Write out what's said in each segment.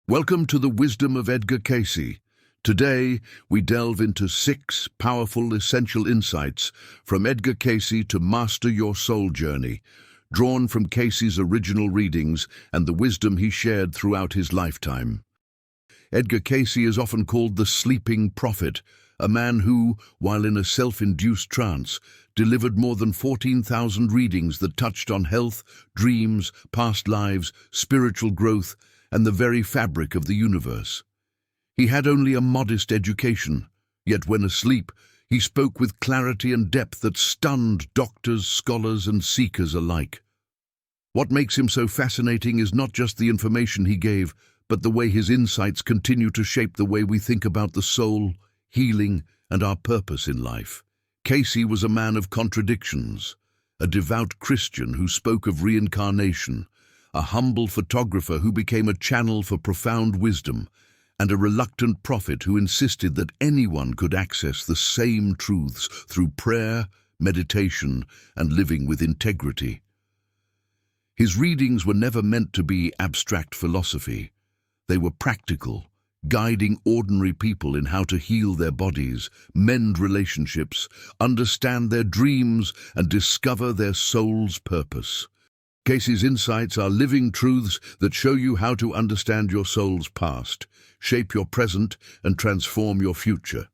Welcome to the wisdom of Edgar Cayce. Today, we delve into 6 powerful essential insights from Edgar Cayce to master your soul journey, drawn from Cayce's original readings and the wisdom he shared throughout his lifetime. Edgar Cayce is often called the sleeping prophet, a man who, while in a self-induced trance, delivered more than 14,000 readings that touched on health, dreams, past lives, spiritual growth, and the very fabric of the universe. He had only a modest education, yet when asleep, he spoke with clarity and depth that stunned doctors, scholars, and seekers alike. What makes him so fascinating is not just the information he gave, but the way his insights continue to shape the way we think about the soul, healing, and our purpose in life. Cayce was a man of contradictions, a devout Christian who spoke of reincarnation, a humble photographer who became a channel for profound wisdom, and a reluctant prophet who insisted that anyone could access the same truths through prayer, meditation, and living with integrity. His readings were never meant to be abstract philosophy. They were practical, guiding ordinary people in how to heal their bodies, mend relationships, understand their dreams, and discover their soul's purpose. Cayce's insights are living truths that show you how to understand your soul's past, shape your present, and transform your future.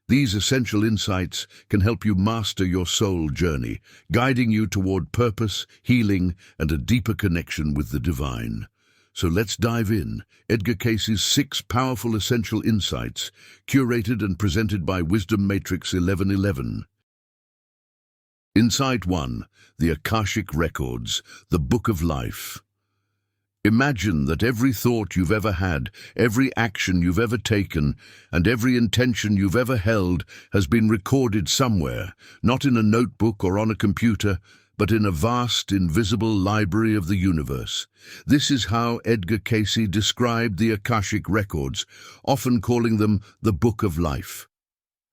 These essential insights can help you master your soul journey, guiding you toward purpose, healing, and a deeper connection with the divine. So let's dive in. Edgar Cayce's 6 powerful essential insights, curated and presented by Wisdom Matrix 1111. Insight 1. The Akashic Records, the Book of Life. Imagine that every thought you've ever had, every action you've ever taken, and every intention you've ever held has been recorded somewhere, not in a notebook or on a computer, but in a vast, invisible library of the universe. This is how Edgar Cayce described the Akashic Records, often calling them the Book of Life.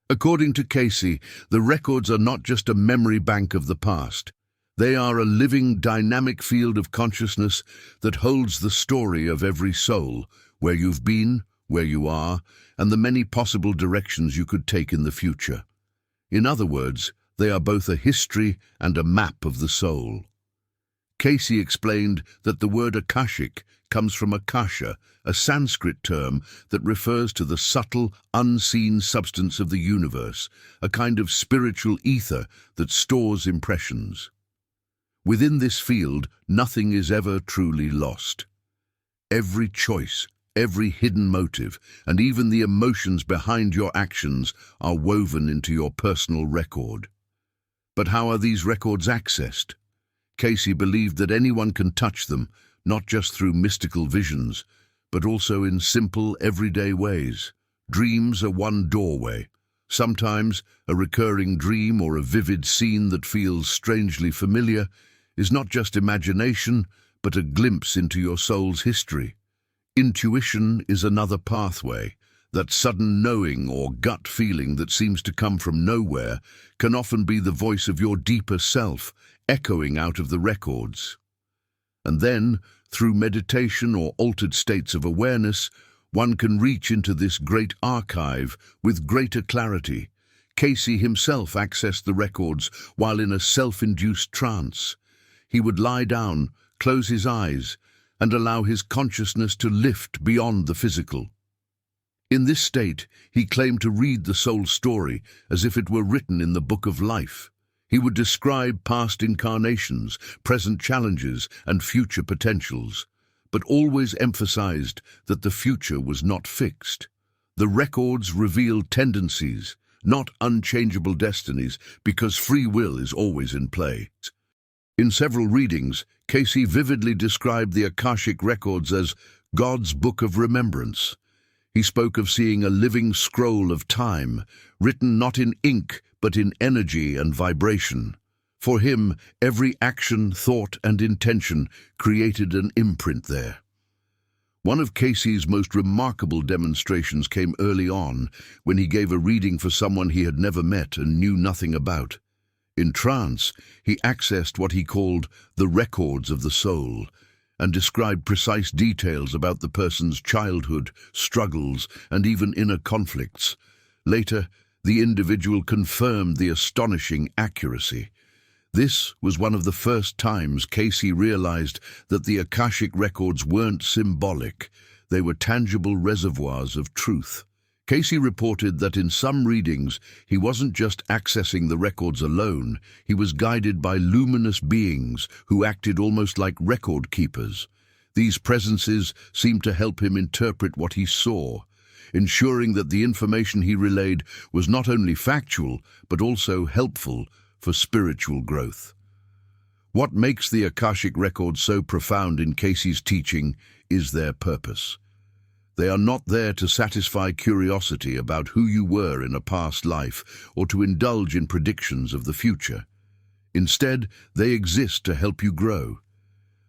According to Cayce, the records are not just a memory bank of the past. They are a living, dynamic field of consciousness that holds the story of every soul, where you've been, where you are, and the many possible directions you could take in the future. In other words, they are both a history and a map of the soul. Cayce explained that the word Akashic comes from Akasha, a Sanskrit term that refers to the subtle, unseen substance of the universe, a kind of spiritual ether that stores impressions. Within this field, nothing is ever truly lost. Every choice, every hidden motive, and even the emotions behind your actions are woven into your personal record. But how are these records accessed? Cayce believed that anyone can touch them, not just through mystical visions, but also in simple, everyday ways. Dreams are one doorway. Sometimes a recurring dream or a vivid scene that feels strangely familiar is not just imagination, but a glimpse into your soul's history. Intuition is another pathway. That sudden knowing or gut feeling that seems to come from nowhere can often be the voice of your deeper self, echoing out of the records. And then, through meditation or altered states of awareness, one can reach into this great archive with greater clarity. Cayce himself accessed the records while in a self-induced trance. He would lie down, close his eyes, and allow his consciousness to lift beyond the physical. In this state, he claimed to read the soul story as if it were written in the Book of Life. He would describe past incarnations, present challenges, and future potentials, but always emphasized that the future was not fixed. The records revealed tendencies, not unchangeable destinies, because free will is always in play. In several readings, Cayce vividly described the Akashic Records as God's Book of Remembrance. He spoke of seeing a living scroll of time, written not in ink, but in energy and vibration. For him, every action, thought, and intention created an imprint there. One of Cayce's most remarkable demonstrations came early on, when he gave a reading for someone he had never met and knew nothing about. In trance, he accessed what he called the records of the soul, and described precise details about the person's childhood, struggles, and even inner conflicts. Later, the individual confirmed the astonishing accuracy. This was one of the first times Cayce realized that the Akashic Records weren't symbolic, they were tangible reservoirs of truth. Cayce reported that in some readings, he wasn't just accessing the records alone, he was guided by luminous beings who acted almost like record keepers. These presences seemed to help him interpret what he saw, ensuring that the information he relayed was not only factual, but also helpful for spiritual growth. What makes the Akashic Records so profound in Cayce's teaching is their purpose. They are not there to satisfy curiosity about who you were in a past life or to indulge in predictions of the future. Instead, they exist to help you grow.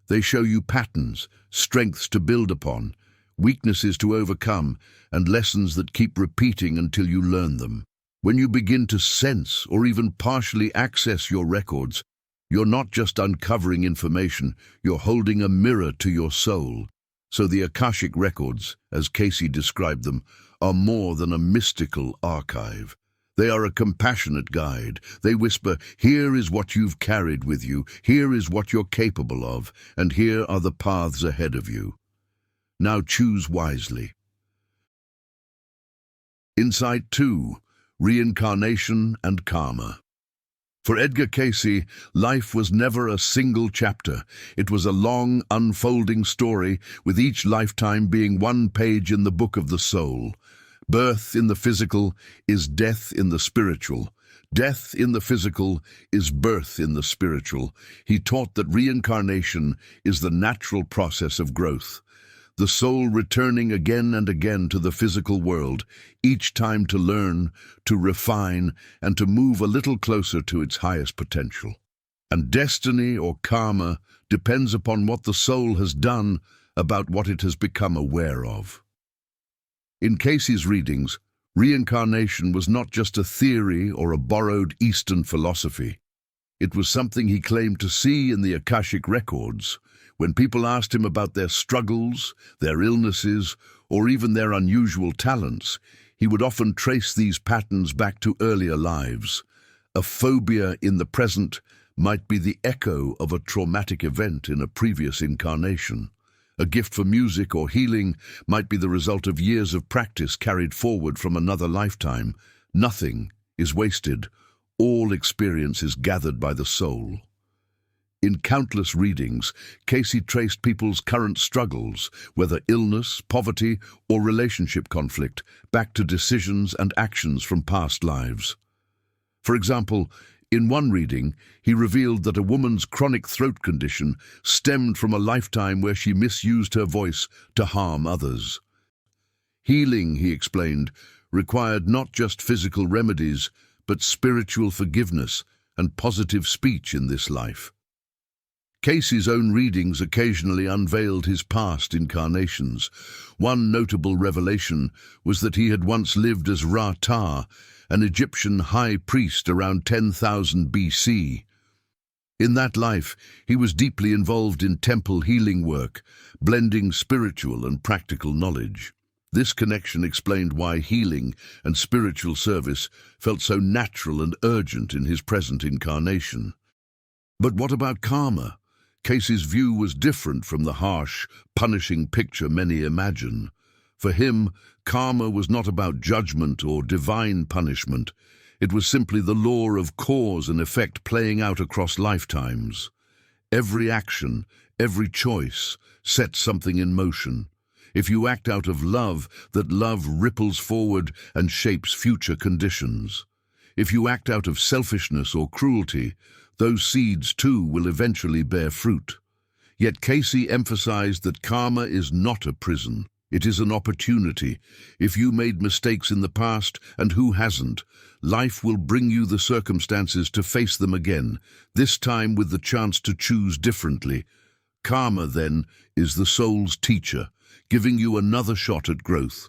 They show you patterns, strengths to build upon, weaknesses to overcome, and lessons that keep repeating until you learn them. When you begin to sense or even partially access your records, you're not just uncovering information, you're holding a mirror to your soul. So the Akashic Records, as Cayce described them, are more than a mystical archive. They are a compassionate guide. They whisper, here is what you've carried with you, here is what you're capable of, and here are the paths ahead of you. Now choose wisely. Insight 2. Reincarnation and Karma. For Edgar Cayce, life was never a single chapter. It was a long, unfolding story, with each lifetime being one page in the book of the soul. Birth in the physical is death in the spiritual. Death in the physical is birth in the spiritual. He taught that reincarnation is the natural process of growth. The soul returning again and again to the physical world, each time to learn, to refine, and to move a little closer to its highest potential. And destiny or karma depends upon what the soul has done about what it has become aware of. In Cayce's readings, reincarnation was not just a theory or a borrowed Eastern philosophy. It was something he claimed to see in the Akashic Records. When people asked him about their struggles, their illnesses, or even their unusual talents, he would often trace these patterns back to earlier lives. A phobia in the present might be the echo of a traumatic event in a previous incarnation. A gift for music or healing might be the result of years of practice carried forward from another lifetime. Nothing is wasted. All experience is gathered by the soul. In countless readings, Cayce traced people's current struggles, whether illness, poverty, or relationship conflict, back to decisions and actions from past lives. For example, in one reading, he revealed that a woman's chronic throat condition stemmed from a lifetime where she misused her voice to harm others. Healing, he explained, required not just physical remedies, but spiritual forgiveness and positive speech in this life. Cayce's own readings occasionally unveiled his past incarnations. One notable revelation was that he had once lived as Ra-Ta, an Egyptian high priest around 10,000 BC. In that life, he was deeply involved in temple healing work, blending spiritual and practical knowledge. This connection explained why healing and spiritual service felt so natural and urgent in his present incarnation. But what about karma? Cayce's view was different from the harsh, punishing picture many imagine. For him, karma was not about judgment or divine punishment. It was simply the law of cause and effect playing out across lifetimes. Every action, every choice, sets something in motion. If you act out of love, that love ripples forward and shapes future conditions. If you act out of selfishness or cruelty, those seeds too will eventually bear fruit. Yet Cayce emphasized that karma is not a prison. It is an opportunity. If you made mistakes in the past, and who hasn't, life will bring you the circumstances to face them again, this time with the chance to choose differently. Karma, then, is the soul's teacher, giving you another shot at growth.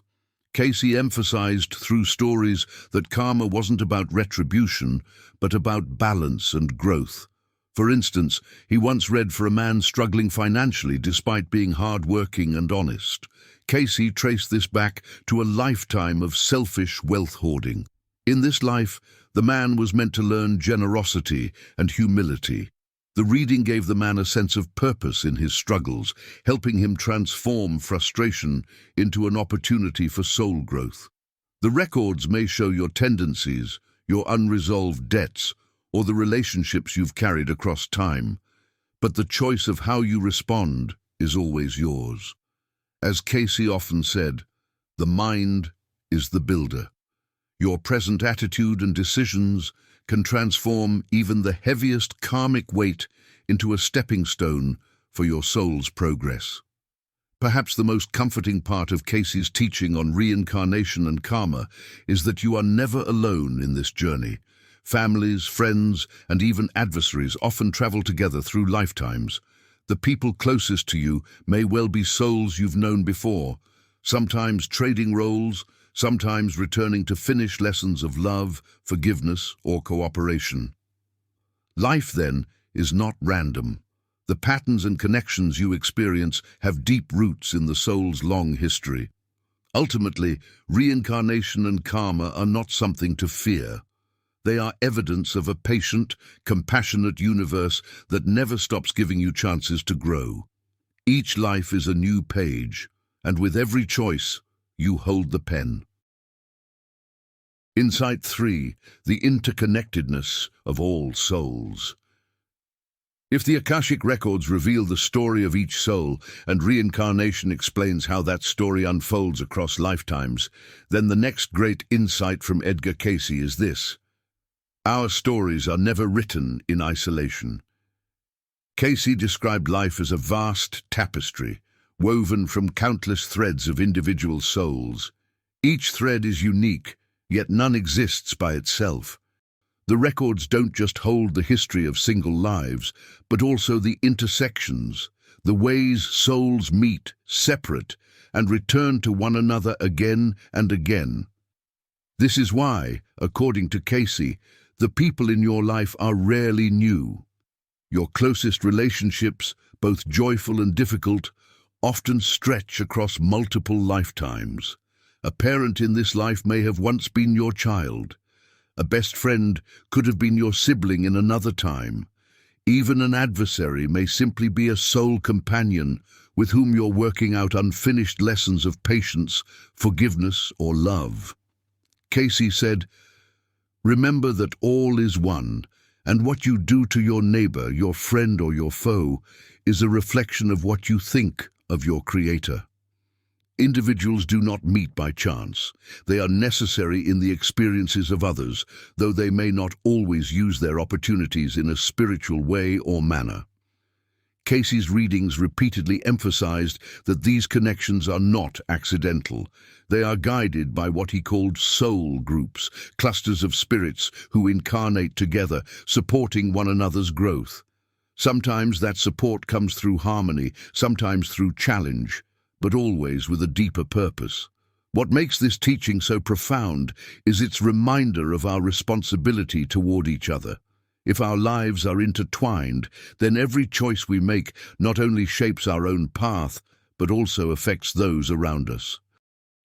Cayce emphasized through stories that karma wasn't about retribution, but about balance and growth. For instance, he once read for a man struggling financially despite being hard-working and honest. Cayce traced this back to a lifetime of selfish wealth hoarding. In this life, the man was meant to learn generosity and humility. The reading gave the man a sense of purpose in his struggles, helping him transform frustration into an opportunity for soul growth. The records may show your tendencies, your unresolved debts, or the relationships you've carried across time, but the choice of how you respond is always yours. As Cayce often said, the mind is the builder. Your present attitude and decisions can transform even the heaviest karmic weight into a stepping stone for your soul's progress. Perhaps the most comforting part of Cayce's teaching on reincarnation and karma is that you are never alone in this journey. Families, friends, and even adversaries often travel together through lifetimes. The people closest to you may well be souls you've known before, sometimes trading roles, sometimes returning to finish lessons of love, forgiveness, or cooperation. Life, then, is not random. The patterns and connections you experience have deep roots in the soul's long history. Ultimately, reincarnation and karma are not something to fear. They are evidence of a patient, compassionate universe that never stops giving you chances to grow. Each life is a new page, and with every choice, you hold the pen. Insight 3. The interconnectedness of all souls. If the Akashic Records reveal the story of each soul and reincarnation explains how that story unfolds across lifetimes, then the next great insight from Edgar Cayce is this: our stories are never written in isolation. Cayce described life as a vast tapestry, woven from countless threads of individual souls. Each thread is unique, yet none exists by itself. The records don't just hold the history of single lives, but also the intersections, the ways souls meet, separate, and return to one another again and again. This is why, according to Cayce, the people in your life are rarely new. Your closest relationships, both joyful and difficult, often stretch across multiple lifetimes. A parent in this life may have once been your child. A best friend could have been your sibling in another time. Even an adversary may simply be a soul companion with whom you're working out unfinished lessons of patience, forgiveness, or love. Cayce said, "Remember that all is one, and what you do to your neighbor, your friend, or your foe is a reflection of what you think of your Creator." Individuals do not meet by chance. They are necessary in the experiences of others, though they may not always use their opportunities in a spiritual way or manner. Cayce's readings repeatedly emphasized that these connections are not accidental. They are guided by what he called soul groups, clusters of spirits who incarnate together, supporting one another's growth. Sometimes that support comes through harmony, sometimes through challenge, but always with a deeper purpose. What makes this teaching so profound is its reminder of our responsibility toward each other. If our lives are intertwined, then every choice we make not only shapes our own path, but also affects those around us.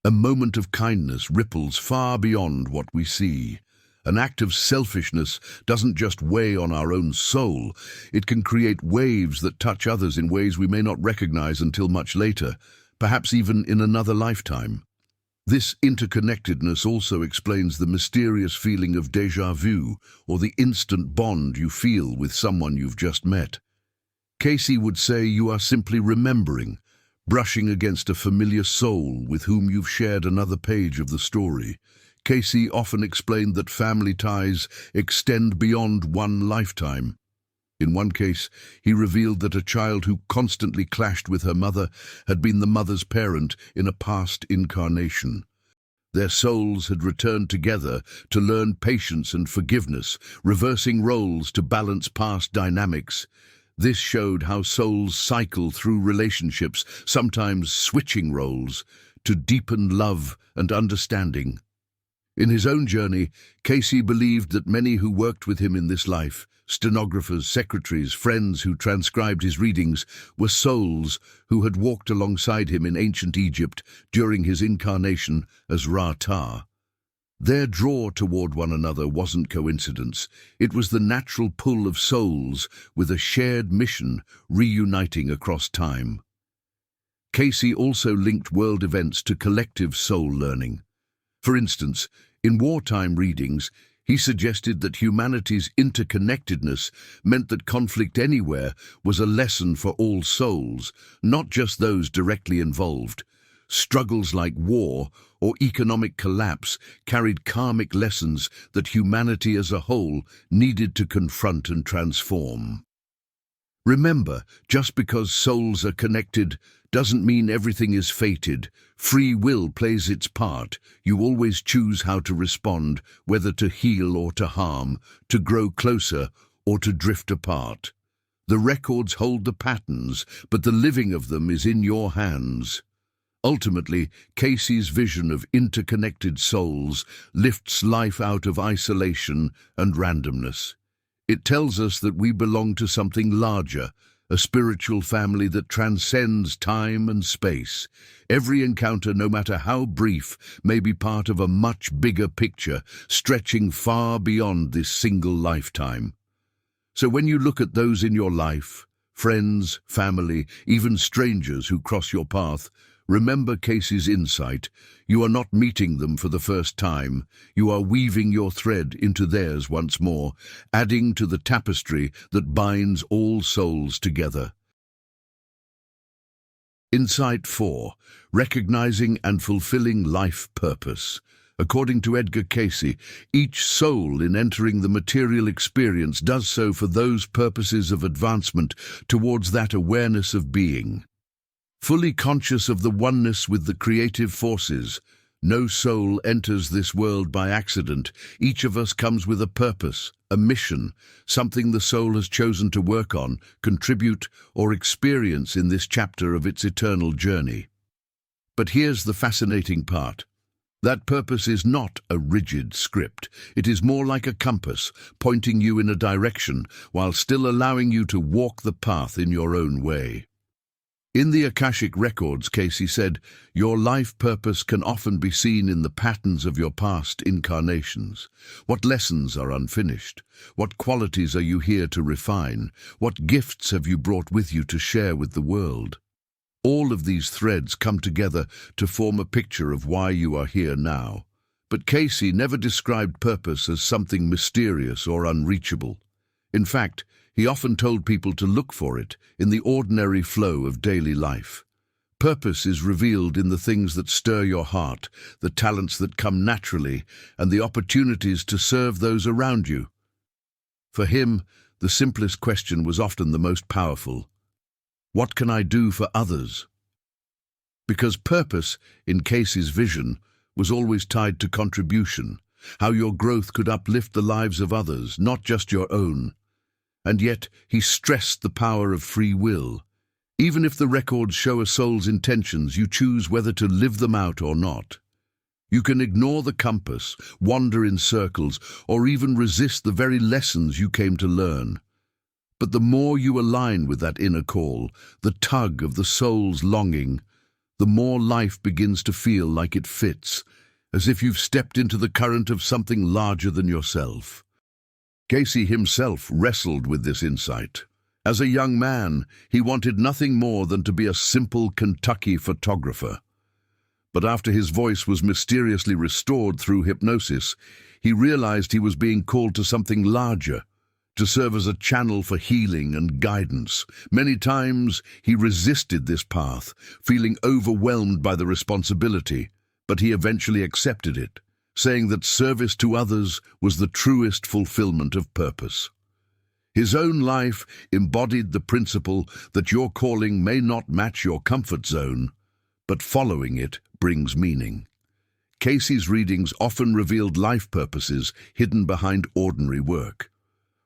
A moment of kindness ripples far beyond what we see. An act of selfishness doesn't just weigh on our own soul, it can create waves that touch others in ways we may not recognize until much later, perhaps even in another lifetime. This interconnectedness also explains the mysterious feeling of déjà vu, or the instant bond you feel with someone you've just met. Cayce would say you are simply remembering, brushing against a familiar soul with whom you've shared another page of the story. Cayce often explained that family ties extend beyond one lifetime. In one case, he revealed that a child who constantly clashed with her mother had been the mother's parent in a past incarnation. Their souls had returned together to learn patience and forgiveness, reversing roles to balance past dynamics. This showed how souls cycle through relationships, sometimes switching roles, to deepen love and understanding. In his own journey, Cayce believed that many who worked with him in this life, stenographers, secretaries, friends who transcribed his readings, were souls who had walked alongside him in ancient Egypt during his incarnation as Ra-Ta. Their draw toward one another wasn't coincidence. It was the natural pull of souls with a shared mission reuniting across time. Cayce also linked world events to collective soul learning. For instance, in wartime readings, he suggested that humanity's interconnectedness meant that conflict anywhere was a lesson for all souls, not just those directly involved. Struggles like war or economic collapse carried karmic lessons that humanity as a whole needed to confront and transform. Remember, just because souls are connected doesn't mean everything is fated. Free will plays its part. You always choose how to respond, whether to heal or to harm, to grow closer or to drift apart. The records hold the patterns, but the living of them is in your hands. Ultimately, Cayce's vision of interconnected souls lifts life out of isolation and randomness. It tells us that we belong to something larger, a spiritual family that transcends time and space. Every encounter, no matter how brief, may be part of a much bigger picture, stretching far beyond this single lifetime. So when you look at those in your life, friends, family, even strangers who cross your path, remember Cayce's insight. You are not meeting them for the first time. You are weaving your thread into theirs once more, adding to the tapestry that binds all souls together. Insight 4. Recognizing and fulfilling life purpose. According to Edgar Cayce, each soul in entering the material experience does so for those purposes of advancement towards that awareness of being. Fully conscious of the oneness with the creative forces, no soul enters this world by accident. Each of us comes with a purpose, a mission, something the soul has chosen to work on, contribute, or experience in this chapter of its eternal journey. But here's the fascinating part. That purpose is not a rigid script. It is more like a compass, pointing you in a direction while still allowing you to walk the path in your own way. In the Akashic Records, Cayce said, your life purpose can often be seen in the patterns of your past incarnations. What lessons are unfinished? What qualities are you here to refine? What gifts have you brought with you to share with the world? All of these threads come together to form a picture of why you are here now. But Cayce never described purpose as something mysterious or unreachable. In fact, he often told people to look for it in the ordinary flow of daily life. Purpose is revealed in the things that stir your heart, the talents that come naturally, and the opportunities to serve those around you. For him, the simplest question was often the most powerful. What can I do for others? Because purpose, in Cayce's vision, was always tied to contribution, how your growth could uplift the lives of others, not just your own. And yet, he stressed the power of free will. Even if the records show a soul's intentions, you choose whether to live them out or not. You can ignore the compass, wander in circles, or even resist the very lessons you came to learn. But the more you align with that inner call, the tug of the soul's longing, the more life begins to feel like it fits, as if you've stepped into the current of something larger than yourself. Cayce himself wrestled with this insight. As a young man, he wanted nothing more than to be a simple Kentucky photographer. But after his voice was mysteriously restored through hypnosis, he realized he was being called to something larger, to serve as a channel for healing and guidance. Many times he resisted this path, feeling overwhelmed by the responsibility, but he eventually accepted it, saying that service to others was the truest fulfillment of purpose. His own life embodied the principle that your calling may not match your comfort zone, but following it brings meaning. Cayce's readings often revealed life purposes hidden behind ordinary work.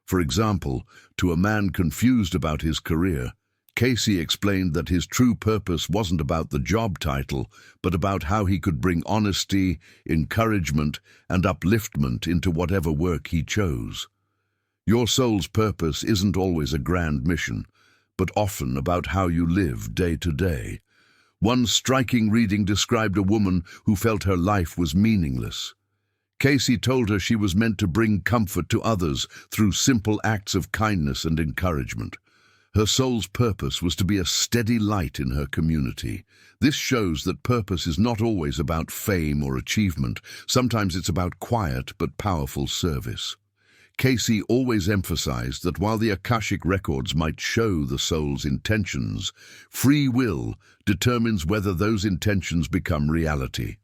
For example, to a man confused about his career, Cayce explained that his true purpose wasn't about the job title, but about how he could bring honesty, encouragement, and upliftment into whatever work he chose. Your soul's purpose isn't always a grand mission, but often about how you live day to day. One striking reading described a woman who felt her life was meaningless. Cayce told her she was meant to bring comfort to others through simple acts of kindness and encouragement. Her soul's purpose was to be a steady light in her community. This shows that purpose is not always about fame or achievement. Sometimes it's about quiet but powerful service. Cayce always emphasized that while the Akashic Records might show the soul's intentions, free will determines whether those intentions become reality.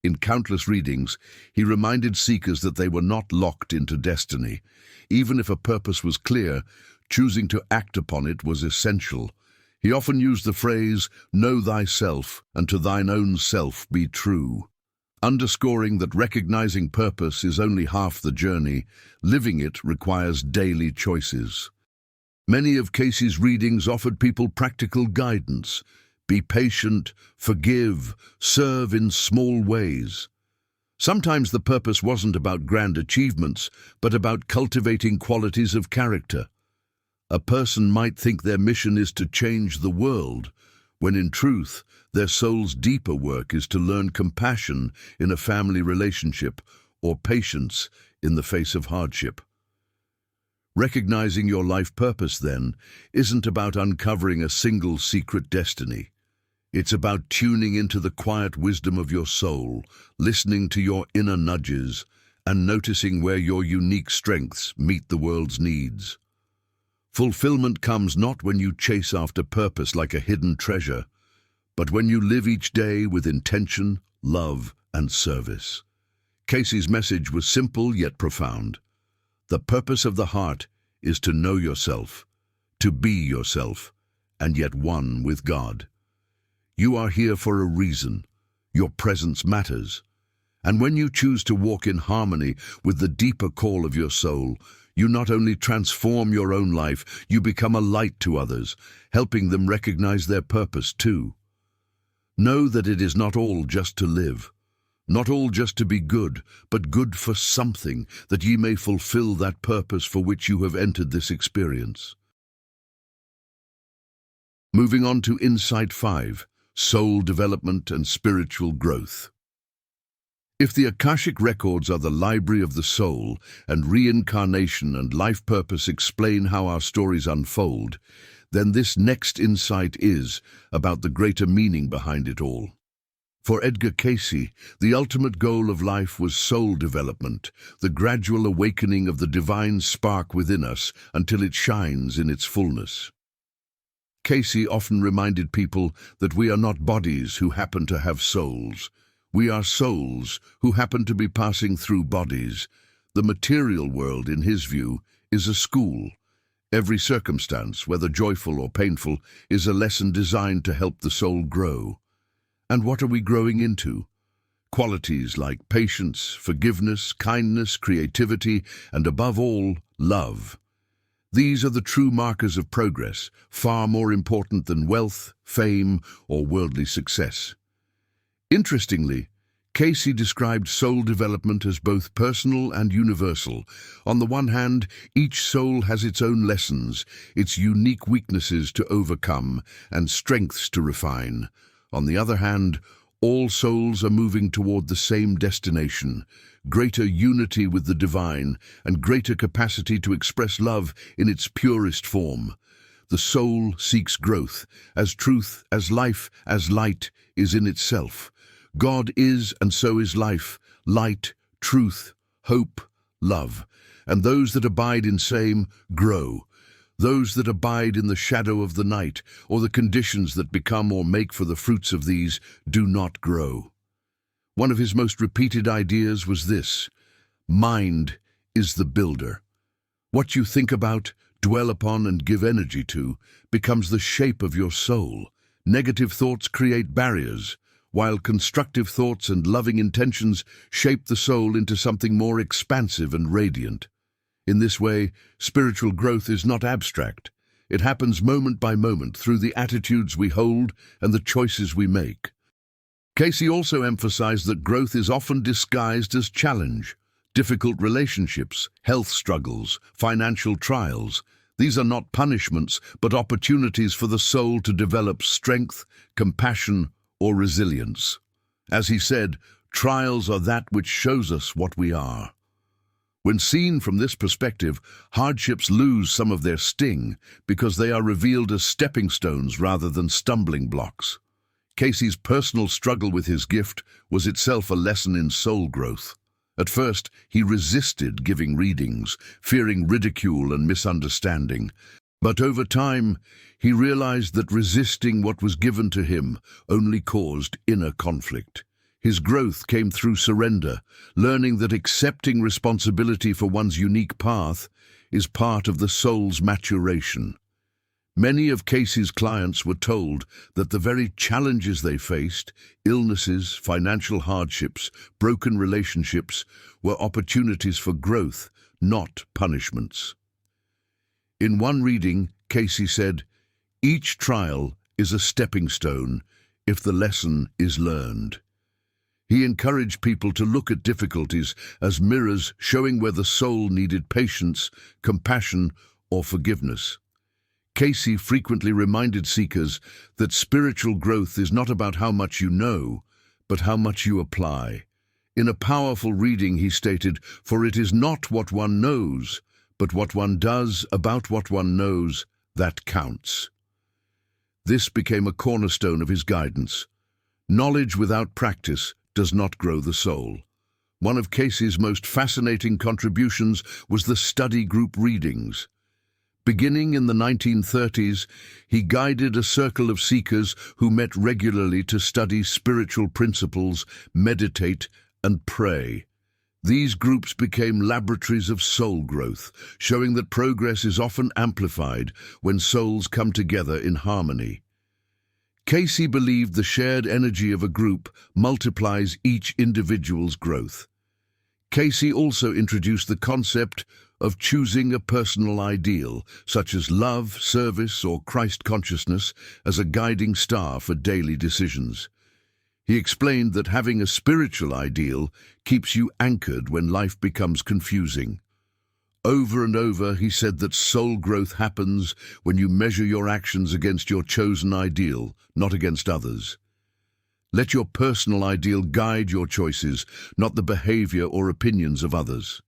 In countless readings, he reminded seekers that they were not locked into destiny. Even if a purpose was clear, choosing to act upon it was essential. He often used the phrase, "Know thyself, and to thine own self be true," underscoring that recognizing purpose is only half the journey. Living it requires daily choices. Many of Cayce's readings offered people practical guidance. Be patient, forgive, serve in small ways. Sometimes the purpose wasn't about grand achievements, but about cultivating qualities of character. A person might think their mission is to change the world, when in truth, their soul's deeper work is to learn compassion in a family relationship or patience in the face of hardship. Recognizing your life purpose, then, isn't about uncovering a single secret destiny. It's about tuning into the quiet wisdom of your soul, listening to your inner nudges, and noticing where your unique strengths meet the world's needs. Fulfillment comes not when you chase after purpose like a hidden treasure, but when you live each day with intention, love, and service. Cayce's message was simple yet profound. The purpose of the heart is to know yourself, to be yourself, and yet one with God. You are here for a reason. Your presence matters. And when you choose to walk in harmony with the deeper call of your soul, you not only transform your own life, you become a light to others, helping them recognize their purpose too. Know that it is not all just to live, not all just to be good, but good for something, that ye may fulfill that purpose for which you have entered this experience. Moving on to Insight 5, Soul Development and Spiritual Growth. If the Akashic Records are the library of the soul, and reincarnation and life purpose explain how our stories unfold, then this next insight is about the greater meaning behind it all. For Edgar Cayce, the ultimate goal of life was soul development, the gradual awakening of the divine spark within us until it shines in its fullness. Cayce often reminded people that we are not bodies who happen to have souls. We are souls who happen to be passing through bodies. The material world, in his view, is a school. Every circumstance, whether joyful or painful, is a lesson designed to help the soul grow. And what are we growing into? Qualities like patience, forgiveness, kindness, creativity, and above all, love. These are the true markers of progress, far more important than wealth, fame, or worldly success. Interestingly, Cayce described soul development as both personal and universal. On the one hand, each soul has its own lessons, its unique weaknesses to overcome, and strengths to refine. On the other hand, all souls are moving toward the same destination, greater unity with the divine, and greater capacity to express love in its purest form. The soul seeks growth, as truth, as life, as light is in itself. God is, and so is life, light, truth, hope, love. And those that abide in same grow. Those that abide in the shadow of the night, or the conditions that become or make for the fruits of these, do not grow. One of his most repeated ideas was this: mind is the builder. What you think about, dwell upon, and give energy to becomes the shape of your soul. Negative thoughts create barriers, while constructive thoughts and loving intentions shape the soul into something more expansive and radiant. In this way, spiritual growth is not abstract. It happens moment by moment through the attitudes we hold and the choices we make. Cayce also emphasized that growth is often disguised as challenge. Difficult relationships, health struggles, financial trials. These are not punishments, but opportunities for the soul to develop strength, compassion, or resilience. As he said, trials are that which shows us what we are. When seen from this perspective, hardships lose some of their sting because they are revealed as stepping stones rather than stumbling blocks. Cayce's personal struggle with his gift was itself a lesson in soul growth. At first, he resisted giving readings, fearing ridicule and misunderstanding. But over time, he realized that resisting what was given to him only caused inner conflict. His growth came through surrender, learning that accepting responsibility for one's unique path is part of the soul's maturation. Many of Cayce's clients were told that the very challenges they faced, illnesses, financial hardships, broken relationships, were opportunities for growth, not punishments. In one reading, Cayce said, "Each trial is a stepping stone if the lesson is learned." He encouraged people to look at difficulties as mirrors showing where the soul needed patience, compassion, or forgiveness. Cayce frequently reminded seekers that spiritual growth is not about how much you know, but how much you apply. In a powerful reading, he stated, "For it is not what one knows, but what one does about what one knows that counts." This became a cornerstone of his guidance. Knowledge without practice does not grow the soul. One of Cayce's most fascinating contributions was the study group readings. Beginning in the 1930s, he guided a circle of seekers who met regularly to study spiritual principles, meditate, and pray. These groups became laboratories of soul growth, showing that progress is often amplified when souls come together in harmony. Cayce believed the shared energy of a group multiplies each individual's growth. Cayce also introduced the concept of choosing a personal ideal, such as love, service, or Christ consciousness, as a guiding star for daily decisions. He explained that having a spiritual ideal keeps you anchored when life becomes confusing. Over and over, he said that soul growth happens when you measure your actions against your chosen ideal, not against others. Let your personal ideal guide your choices, not the behavior or opinions of others.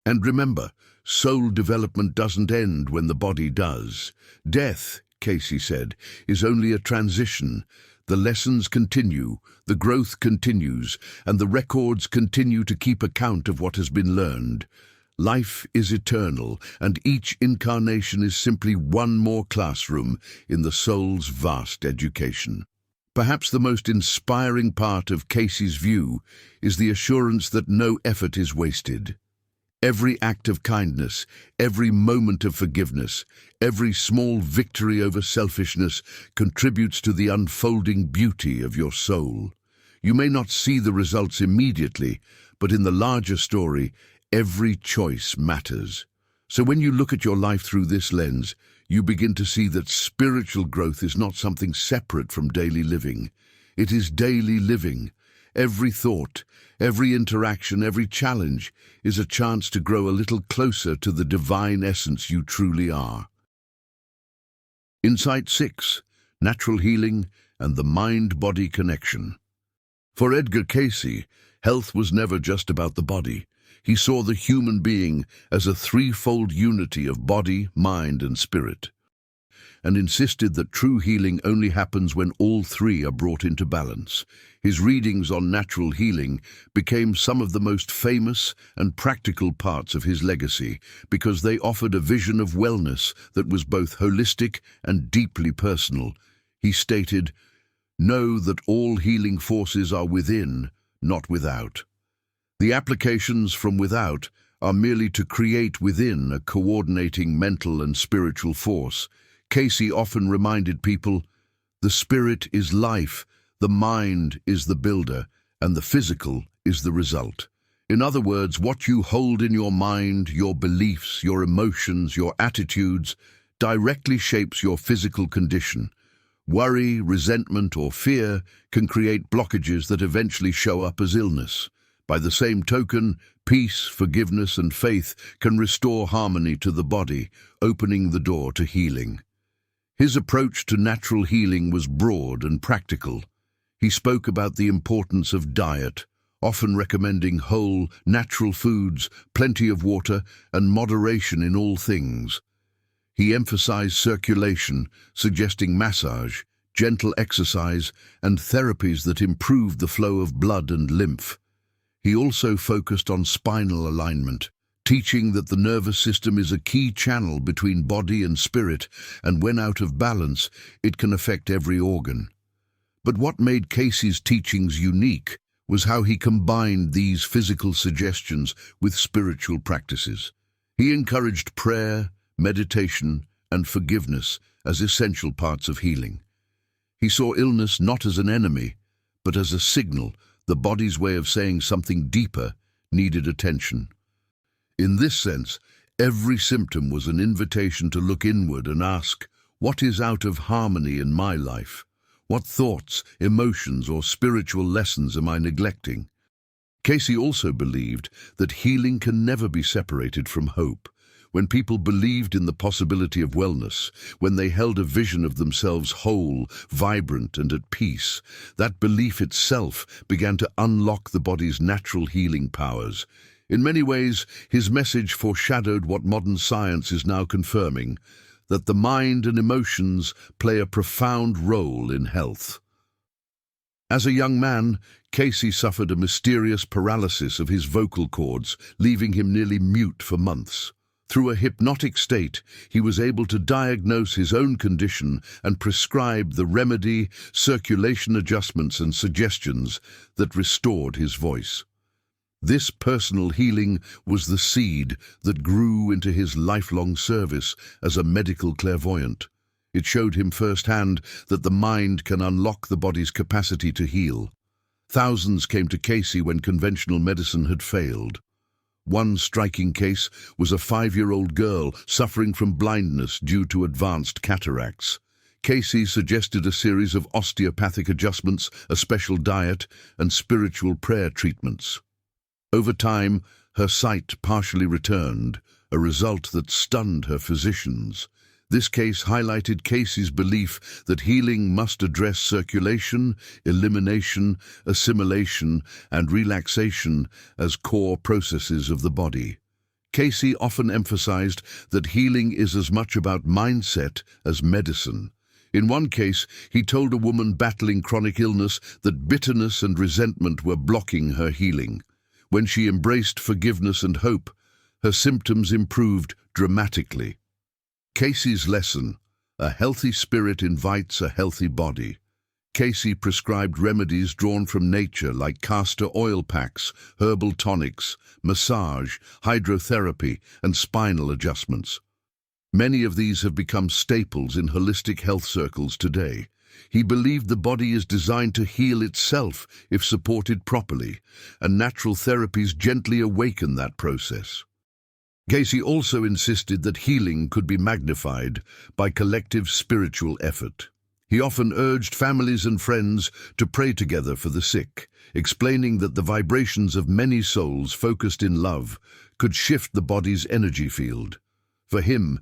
And remember, soul development doesn't end when the body does. Death, Cayce said, is only a transition. The lessons continue, the growth continues, and the records continue to keep account of what has been learned. Life is eternal, and each incarnation is simply one more classroom in the soul's vast education. Perhaps the most inspiring part of Cayce's view is the assurance that no effort is wasted. Every act of kindness, every moment of forgiveness, every small victory over selfishness contributes to the unfolding beauty of your soul. You may not see the results immediately, but in the larger story, every choice matters. So when you look at your life through this lens, you begin to see that spiritual growth is not something separate from daily living. It is daily living. Every thought, every interaction, every challenge is a chance to grow a little closer to the divine essence you truly are. Insight 6. Natural healing and the mind-body connection. For Edgar Cayce, health was never just about the body. He saw the human being as a threefold unity of body, mind, and spirit, and insisted that true healing only happens when all three are brought into balance. His readings on natural healing became some of the most famous and practical parts of his legacy because they offered a vision of wellness that was both holistic and deeply personal. He stated, "Know that all healing forces are within, not without. The applications from without are merely to create within a coordinating mental and spiritual force." Cayce often reminded people, the spirit is life, the mind is the builder, and the physical is the result. In other words, what you hold in your mind, your beliefs, your emotions, your attitudes, directly shapes your physical condition. Worry, resentment, or fear can create blockages that eventually show up as illness. By the same token, peace, forgiveness, and faith can restore harmony to the body, opening the door to healing. His approach to natural healing was broad and practical. He spoke about the importance of diet, often recommending whole, natural foods, plenty of water, and moderation in all things. He emphasized circulation, suggesting massage, gentle exercise, and therapies that improved the flow of blood and lymph. He also focused on spinal alignment, teaching that the nervous system is a key channel between body and spirit, and when out of balance, it can affect every organ. But what made Cayce's teachings unique was how he combined these physical suggestions with spiritual practices. He encouraged prayer, meditation, and forgiveness as essential parts of healing. He saw illness not as an enemy, but as a signal, the body's way of saying something deeper needed attention. In this sense, every symptom was an invitation to look inward and ask, what is out of harmony in my life? What thoughts, emotions, or spiritual lessons am I neglecting? Cayce also believed that healing can never be separated from hope. When people believed in the possibility of wellness, when they held a vision of themselves whole, vibrant, and at peace, that belief itself began to unlock the body's natural healing powers. In many ways, his message foreshadowed what modern science is now confirming, that the mind and emotions play a profound role in health. As a young man, Cayce suffered a mysterious paralysis of his vocal cords, leaving him nearly mute for months. Through a hypnotic state, he was able to diagnose his own condition and prescribe the remedy, circulation adjustments, and suggestions that restored his voice. This personal healing was the seed that grew into his lifelong service as a medical clairvoyant. It showed him firsthand that the mind can unlock the body's capacity to heal. Thousands came to Cayce when conventional medicine had failed. One striking case was a 5-year-old girl suffering from blindness due to advanced cataracts. Cayce suggested a series of osteopathic adjustments, a special diet, and spiritual prayer treatments. Over time, her sight partially returned, a result that stunned her physicians. This case highlighted Cayce's belief that healing must address circulation, elimination, assimilation, and relaxation as core processes of the body. Cayce often emphasized that healing is as much about mindset as medicine. In one case, he told a woman battling chronic illness that bitterness and resentment were blocking her healing. When she embraced forgiveness and hope, her symptoms improved dramatically. Cayce's lesson: a healthy spirit invites a healthy body. Cayce prescribed remedies drawn from nature like castor oil packs, herbal tonics, massage, hydrotherapy, and spinal adjustments. Many of these have become staples in holistic health circles today. He believed the body is designed to heal itself if supported properly, and natural therapies gently awaken that process. Cayce also insisted that healing could be magnified by collective spiritual effort. He often urged families and friends to pray together for the sick, explaining that the vibrations of many souls focused in love could shift the body's energy field. For him,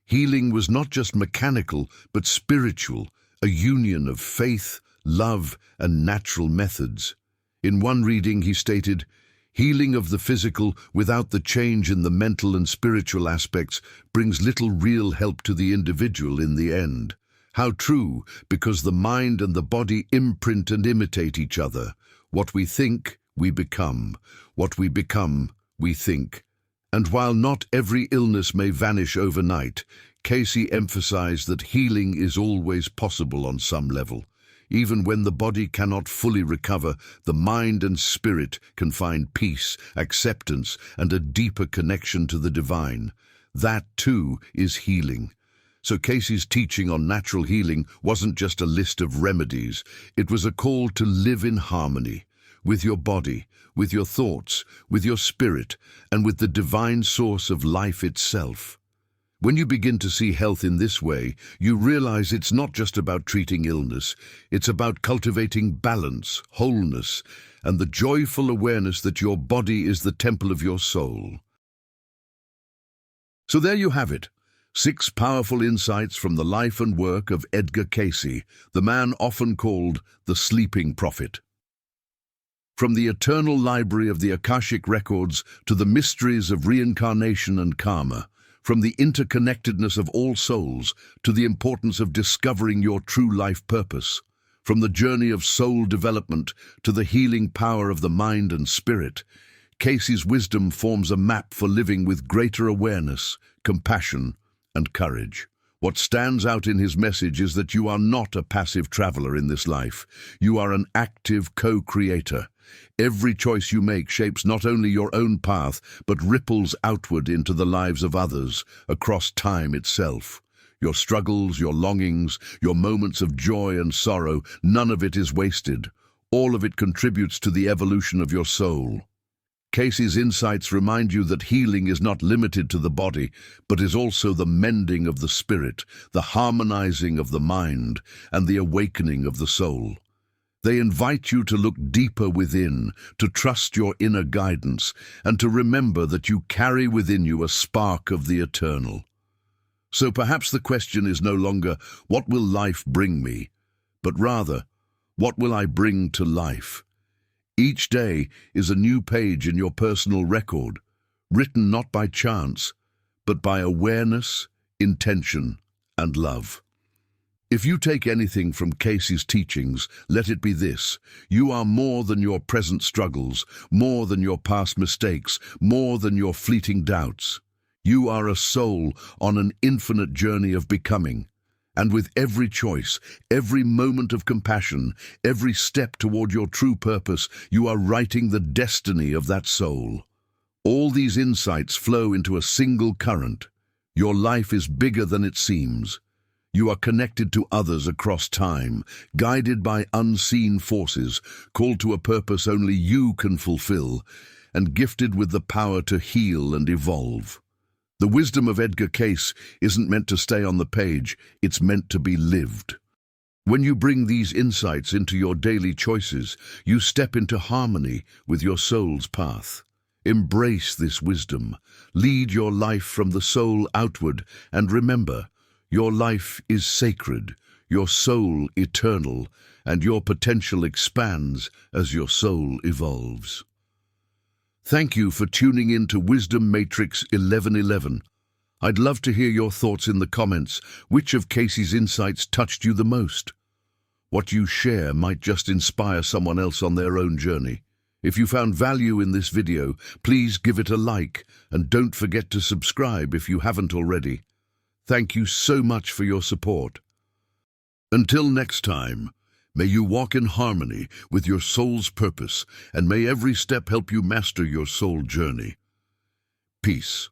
healing was not just mechanical but spiritual, a union of faith, love, and natural methods. In one reading, he stated, "Healing of the physical without the change in the mental and spiritual aspects brings little real help to the individual in the end." How true, because the mind and the body imprint and imitate each other. What we think, we become. What we become, we think. And while not every illness may vanish overnight, Cayce emphasized that healing is always possible on some level. Even when the body cannot fully recover, the mind and spirit can find peace, acceptance, and a deeper connection to the divine. That, too, is healing. So Cayce's teaching on natural healing wasn't just a list of remedies. It was a call to live in harmony with your body, with your thoughts, with your spirit, and with the divine source of life itself. When you begin to see health in this way, you realize it's not just about treating illness, it's about cultivating balance, wholeness, and the joyful awareness that your body is the temple of your soul. So there you have it, 6 powerful insights from the life and work of Edgar Cayce, the man often called the sleeping prophet. From the eternal library of the Akashic Records to the mysteries of reincarnation and karma, from the interconnectedness of all souls to the importance of discovering your true life purpose, from the journey of soul development to the healing power of the mind and spirit, Cayce's wisdom forms a map for living with greater awareness, compassion, and courage. What stands out in his message is that you are not a passive traveler in this life. You are an active co-creator. Every choice you make shapes not only your own path, but ripples outward into the lives of others, across time itself. Your struggles, your longings, your moments of joy and sorrow, none of it is wasted. All of it contributes to the evolution of your soul. Cayce's insights remind you that healing is not limited to the body, but is also the mending of the spirit, the harmonizing of the mind, and the awakening of the soul. They invite you to look deeper within, to trust your inner guidance, and to remember that you carry within you a spark of the eternal. So perhaps the question is no longer, what will life bring me? But rather, what will I bring to life? Each day is a new page in your personal record, written not by chance, but by awareness, intention, and love. If you take anything from Cayce's teachings, let it be this: you are more than your present struggles, more than your past mistakes, more than your fleeting doubts. You are a soul on an infinite journey of becoming. And with every choice, every moment of compassion, every step toward your true purpose, you are writing the destiny of that soul. All these insights flow into a single current. Your life is bigger than it seems. You are connected to others across time, guided by unseen forces, called to a purpose only you can fulfill, and gifted with the power to heal and evolve. The wisdom of Edgar Cayce isn't meant to stay on the page, it's meant to be lived. When you bring these insights into your daily choices, you step into harmony with your soul's path. Embrace this wisdom, lead your life from the soul outward, and remember, your life is sacred, your soul eternal, and your potential expands as your soul evolves. Thank you for tuning in to Wisdom Matrix 1111. I'd love to hear your thoughts in the comments. Which of Cayce's insights touched you the most? What you share might just inspire someone else on their own journey. If you found value in this video, please give it a like, and don't forget to subscribe if you haven't already. Thank you so much for your support. Until next time, may you walk in harmony with your soul's purpose, and may every step help you master your soul journey. Peace.